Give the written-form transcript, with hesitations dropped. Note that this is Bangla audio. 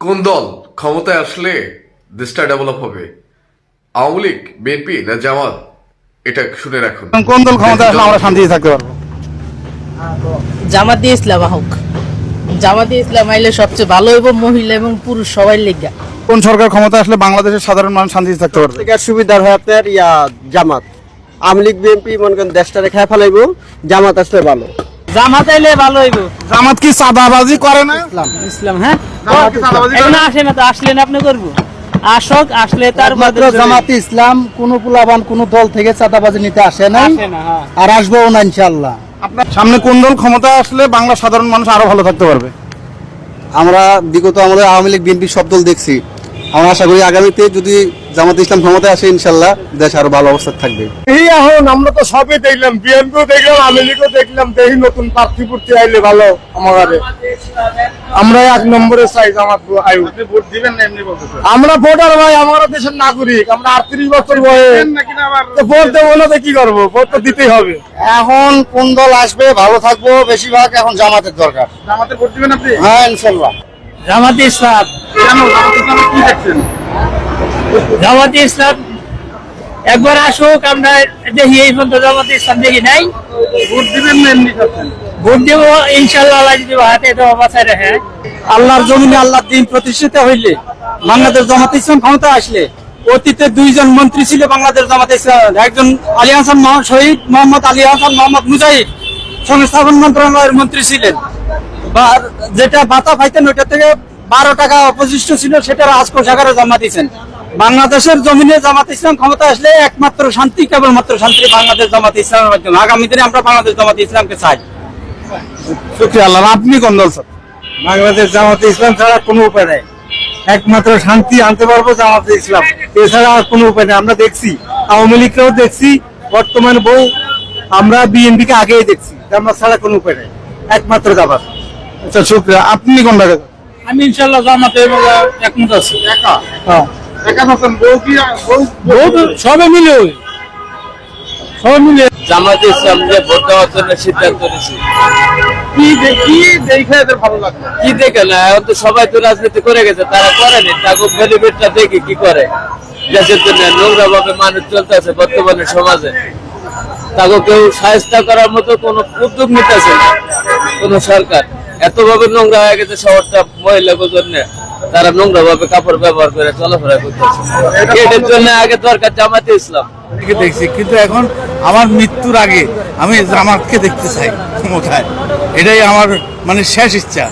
কোন দল ক্ষমতায় আসলে দেশটা ডেভেলপ হবে? আওয়ামী লীগ, বিএনপি না জামাত? এটা শুনে রাখুন। কোন দল ক্ষমতায় আসলে আমরা শান্তিতে থাকতে পারবো? জামাতে ইসলাম হোক। জামাতে ইসলাম আইলে সবচেয়ে ভালো হইব, মহিলা এবং পুরুষ সবাই লেগা। কোন সরকার ক্ষমতা আসলে বাংলাদেশের সাধারণ মানুষ শান্তিতে থাকতে পারবে? সুবিধার হয় আপনার জামাত। আওয়ামী লীগ বিএনপি মনে করেন দেশটা রেখা ফেলাইব, জামাত আসলে ভালো। জামাত আইলে ভালো হইব। জামাত কি চাঁদাবাজি করে না? ইসলাম হ্যাঁ জামাত কি চাঁদাবাজি করে না? আসে না তো, আসলেন আপনি করবো, আসক, আসলে তার মাত্র জামাতে ইসলাম কোন পুলাবান কোন দল থেকে চাঁদাবাজি নিতে আসে নাই, আসে না। হ্যাঁ, আর আসবেও না ইনশাআল্লাহ। আপনার সামনে কোন দল ক্ষমতায় আসলে বাংলা সাধারণ মানুষ আরো ভালো থাকতে পারবে? আমরা বিগত আমাদের আওয়ামী লীগ বিএনপি সব দল দেখছি। আমরা আশা করি আগামীতে যদি জামাত ইসলাম ক্ষমতায় আসে ইনশাল্লাহ দেশ আরো ভালো অবস্থায় থাকবে। এই এখন আমরা তো সবই দেখলাম, বিএনপিও দেখলাম, আওয়ামী লীগও দেখলাম, দেখি নতুন প্রার্থী পূর্তি আইলে ভালো আমাদের। আমরা এক নম্বরে চাই জামাত আয়ু। ভোট দিবেন না এমনি বলতেছেন? আমরা ভোটার ভাই, আমরা দেশের নাগরিক, আমরা 38 বছর বয়স, ভোট দেবো না তো কি করবো? ভোট তো দিতেই হবে। এখন কোন দল আসবে ভালো থাকবো, বেশিরভাগ এখন জামাতের দরকার। জামাতে ভোট দিবেন আপনি? হ্যাঁ ইনশাআল্লাহ। জামাতে ইসলাম। কেন জামাতে ইসলামে কি দেখছেন? জামাতে ইসলাম একবার আসুক, আমরা দেখি। এই পর্যন্ত জামাতে ইসলাম দেখি নাই। ভোট দিবেন না এমনি করছেন? ভোট দেব ইনশাল্লাহ, আল্লাহ যদি হাতে দেওয়া বাঁচায় রাখে। আল্লাহর জমিনে আল্লাহর দিন প্রতিষ্ঠিত হইলে, বাংলাদেশ জামাতে ইসলাম ক্ষমতা আসলে, অতীতে দুইজন মন্ত্রী ছিল বাংলাদেশ জামাতে ইসলাম। একজন আলী হাসান শহীদ মোহাম্মদ আলী হাসান মোহাম্মদ মুজাহিদ সংস্থাপন মন্ত্রণালয়ের মন্ত্রী ছিলেন। বা যেটা ভাতা পাইতেন ওইটা থেকে 12 টাকা অপশিষ্ট ছিল, সেটা রাজকোষাগারে জমা দিয়েছেন। বাংলাদেশের জমিনে জামাত ইসলাম ক্ষমতা আসলে একমাত্র শান্তি, কেবলমাত্র শান্তি বাংলাদেশ জামাত ইসলামের মাধ্যমে। আগামী দিনে আমরা বাংলাদেশ জামাত ইসলামকে চাই। শুকরিয়া আল্লাহ। আপনি কোন দল স্যার? বাংলাদেশ জামাতে ইসলাম ছাড়া কোনো উপায় নেই, একমাত্র শান্তি আনতে পারবো জামাতে ইসলাম, এছাড়া আর কোনো উপায় নেই। আমরা দেখছি, আওয়ামী লীগকেও দেখছি, বর্তমান আমরা বিএনপি কে আগেই দেখছি। আমরা ছাড়া কোনো উপায় নেই, একমাত্র জামাত। আচ্ছা শুকরিয়া। আপনি কোন দল? আমি ইনশাল্লাহ জামাতে একমত আছি। একা আছেন? বউ কি সবে মিলে জামাতে ইসলাম যে ভোট দেওয়ার জন্য সিদ্ধান্ত নিয়েছি। কি দেখে এদের ভালো লাগে? কি দেখে না, এখন তো সবাই তো রাজনীতি করে গেছে, তারা করেনি। তাকে বেনিফিটটা দেখি কি করে দেশের জন্য। নোংরা ভাবে মানুষ চলতেছে বর্তমানে সমাজে, তাকে কেউ সাহায্য করার মতো কোন উদ্যোগ নিতেছে না কোন সরকার। এত ভাবে নোংরা হয়ে গেছে শহরটা মহিলাদের জন্য, তারা নোংরা ভাবে কাপড় ব্যবহার করে চলাফেরা করতেছে। এটার জন্য আগে দরকার জামাতে ইসলাম। দেখছি, কিন্তু এখন আমার মৃত্যুর আগে আমি জামাতকে দেখতে চাই ক্ষমতায়। এটাই আমার মানে শেষ ইচ্ছা।